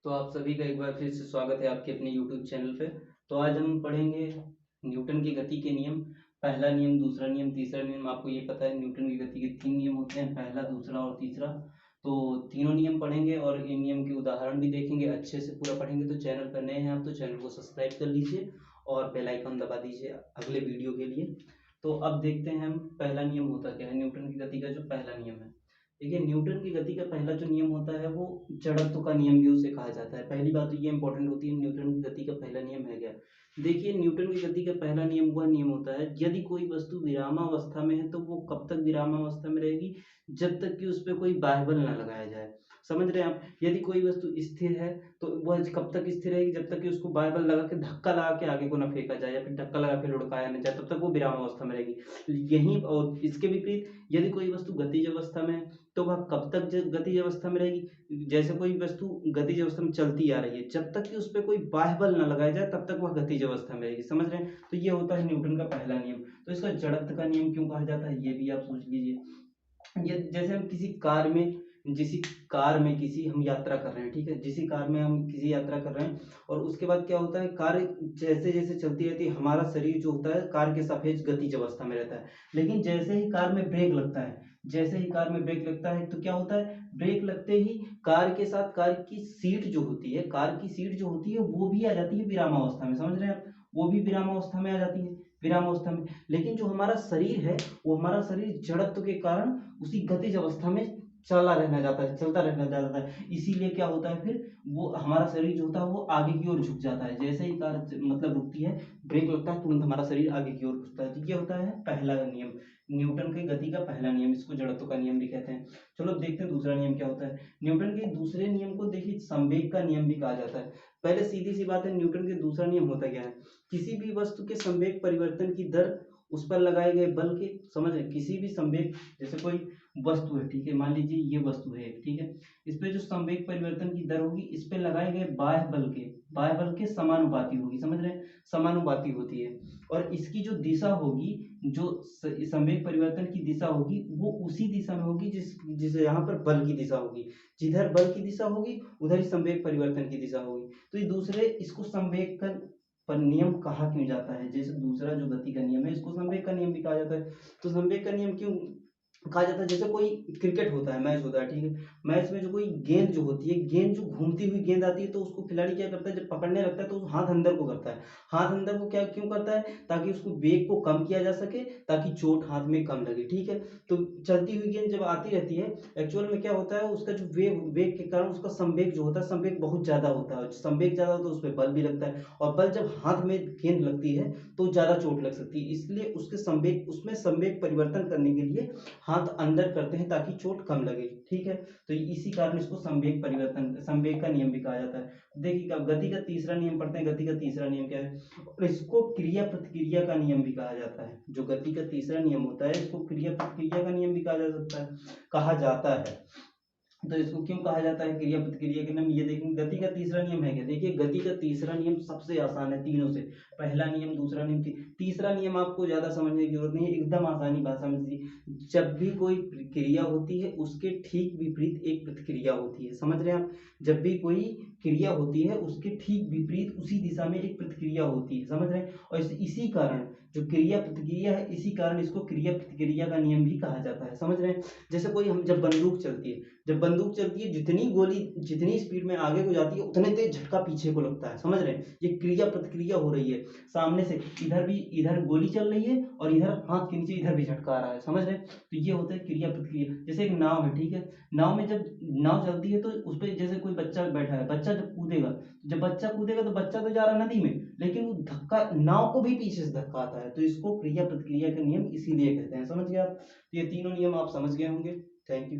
तो आप सभी का एक बार फिर से स्वागत है आपके अपने यूट्यूब चैनल पे। तो आज हम पढ़ेंगे न्यूटन की गति के नियम। पहला नियम, दूसरा नियम, तीसरा नियम। आपको ये पता है न्यूटन की गति के 3 नियम होते हैं, पहला, दूसरा और तीसरा। तो तीनों नियम पढ़ेंगे और इन नियम के उदाहरण भी देखेंगे, अच्छे से पूरा पढ़ेंगे। तो चैनल पर नए हैं आप तो चैनल को सब्सक्राइब कर लीजिए और बेल आइकन दबा दीजिए अगले वीडियो के लिए। तो अब देखते हैं हम पहला नियम होता क्या है न्यूटन की गति का। जो पहला नियम है, देखिए न्यूटन की गति का पहला जो नियम होता है वो जड़त्व का नियम भी उसे कहा जाता है। पहली बात तो ये इंपॉर्टेंट होती है, न्यूटन की गति का पहला नियम है क्या। देखिए न्यूटन की गति का पहला नियम वह नियम होता है, यदि कोई वस्तु विरामावस्था में है तो वो कब तक विरामावस्था में रहेगी, जब तक कि उस पर कोई बाह्य बल ना लगाया जाए। समझ रहे हैं आप। यदि कोई वस्तु स्थिर है तो वह कब तक स्थिर रहेगी, जब तक कि उसको बाह्य बल लगा के धक्का लगा के आगे को ना फेंका जाए या फिर धक्का लगा के लुढ़काया ना जाए, तब तक वो विरामावस्था में रहेगी। यही और इसके विपरीत यदि कोई वस्तु गतिज अवस्था में है तो वह कब तक गतिज अवस्था में रहेगी। जैसे कोई वस्तु गतिज अवस्था में चलती आ रही है, जब तक कि उस पर कोई बाह्य बल न लगाया जाए तब तक वह गतिज अवस्था में रहेगी। समझ रहे हैं। तो ये होता है न्यूटन का पहला नियम। तो इसका जड़त्व का नियम क्यों कहा जाता है ये भी आप सोच लीजिए। ये जैसे हम किसी हम यात्रा कर रहे हैं, ठीक है, जिसी कार में हम किसी यात्रा कर रहे हैं और उसके बाद क्या होता है, कार जैसे जैसे चलती रहती है, हमारा शरीर जो होता है कार के सापेक्ष गतिज अवस्था में रहता है। लेकिन जैसे ही कार में ब्रेक लगता है तो क्या होता है, ब्रेक लगते ही कार के साथ कार की सीट जो होती है, वो भी आ जाती है विरामावस्था में। समझ रहे हैं आप। वो भी विरामावस्था में आ जाती है, विरामावस्था में। लेकिन जो हमारा शरीर है, वो हमारा शरीर जड़त्व के कारण उसी गतिज अवस्था में चलता रहना जाता है। इसीलिए क्या होता है, फिर वो हमारा शरीर जो होता है वो आगे की ओर झुक जाता है। जैसे ही कार मतलब रुकती है, ब्रेक लगता है, तुरंत हमारा शरीर आगे की ओर झुकता है। तो ये होता है पहला नियम, न्यूटन की गति का पहला नियम। इसको जड़त्व का नियम भी कहते हैं। चलो अब देखते हैं दूसरा नियम क्या होता है। न्यूटन के दूसरे नियम को देखिए संवेग का नियम भी कहा जाता है। पहले सीधी सी बात है, न्यूटन के दूसरा नियम होता क्या है, किसी भी वस्तु के संवेग परिवर्तन की दर उस पर लगाए गए बल के, समझ रहे, किसी भी संवेग, जैसे कोई वस्तु है, ठीक है, मान लीजिए ये वस्तु है, ठीक है, इस पे जो संवेग परिवर्तन की दर होगी इस पे लगाए गए बाह्य बल के समानुपाती होगी। समझ रहे हैं, समानुपाती होती है। और इसकी जो दिशा होगी, जो संवेग परिवर्तन की दिशा होगी वो उसी दिशा में होगी जिस यहाँ पर बल की दिशा होगी। जिधर बल की दिशा होगी उधर ही संवेग परिवर्तन की दिशा होगी। तो ये दूसरे, इसको संवेग का पर नियम कहा क्यों जाता है, जैसे दूसरा जो गति का नियम है इसको संवेग का नियम भी कहा जाता है। तो संवेग का नियम क्यों कहा जाता है, जैसे कोई क्रिकेट होता है, मैच होता है, ठीक है, मैच में जो कोई गेंद जो होती है, गेंद जो घूमती हुई गेंद आती है, तो उसको खिलाड़ी क्या करता है, जब पकड़ने लगता है तो हाथ अंदर को करता है। हाथ अंदर को क्या क्यों करता है, ताकि उसको वेग को कम किया जा सके, ताकि चोट हाथ में कम लगे, ठीक है। तो चलती हुई गेंद जब आती रहती है, एक्चुअल में क्या होता है, उसका जो वेग वेग के कारण उसका संवेग जो होता है, संवेग बहुत ज्यादा होता है। संवेग ज्यादा होता है तो उस पर बल भी लगता है, और बल जब हाथ में गेंद लगती है तो ज्यादा चोट लग सकती है। इसलिए उसमें संवेग परिवर्तन करने के लिए हाथ अंदर करते हैं ताकि चोट कम लगे, ठीक है। तो इसी कारण इसको संवेग का नियम भी कहा जाता है। देखिए अब गति का तीसरा नियम पढ़ते हैं। गति का तीसरा नियम क्या है, और इसको क्रिया प्रतिक्रिया का नियम भी कहा जाता है। जो गति का तीसरा नियम होता है इसको क्रिया प्रतिक्रिया का नियम भी कहा जाता है। तो इसको क्यों कहा जाता है क्रिया प्रतिक्रिया के नियम, ये देखेंगे। गति का तीसरा नियम है क्या, देखिए गति का तीसरा नियम सबसे आसान है तीनों से। पहला नियम, दूसरा नियम, तीसरा नियम आपको ज्यादा समझने की जरूरत नहीं है, एकदम आसानी भाषा में समझिए। जब भी कोई क्रिया होती है उसके ठीक विपरीत एक प्रतिक्रिया होती है। समझ रहे हैं आप। जब भी कोई क्रिया होती है उसके ठीक विपरीत उसी दिशा में एक प्रतिक्रिया होती है। समझ रहे हैं। और इसी कारण जो क्रिया प्रतिक्रिया है, इसी कारण इसको क्रिया प्रतिक्रिया का नियम भी कहा जाता है। समझ रहे हैं। जैसे कोई हम जब बंदूक चलती है, जितनी गोली जितनी स्पीड में आगे को जाती है उतने तेज झटका पीछे को लगता है। समझ रहे हैं। ये क्रिया प्रतिक्रिया हो रही है, सामने से इधर गोली चल रही है और इधर हाथ के नीचे इधर भी झटका आ रहा है। समझ रहे हैं। तो ये होता है क्रिया प्रतिक्रिया। जैसे एक नाव है, ठीक है, नाव में जब नाव चलती है तो उस पर जैसे कोई बच्चा बैठा है, जब बच्चा कूदेगा तो बच्चा तो जा रहा है नदी में, लेकिन वो धक्का नाव को भी पीछे से धक्का आता है। तो इसको क्रिया प्रतिक्रिया का नियम इसीलिए कहते हैं। समझ गए आप। तो ये तीनों नियम आप समझ गए होंगे। Thank you.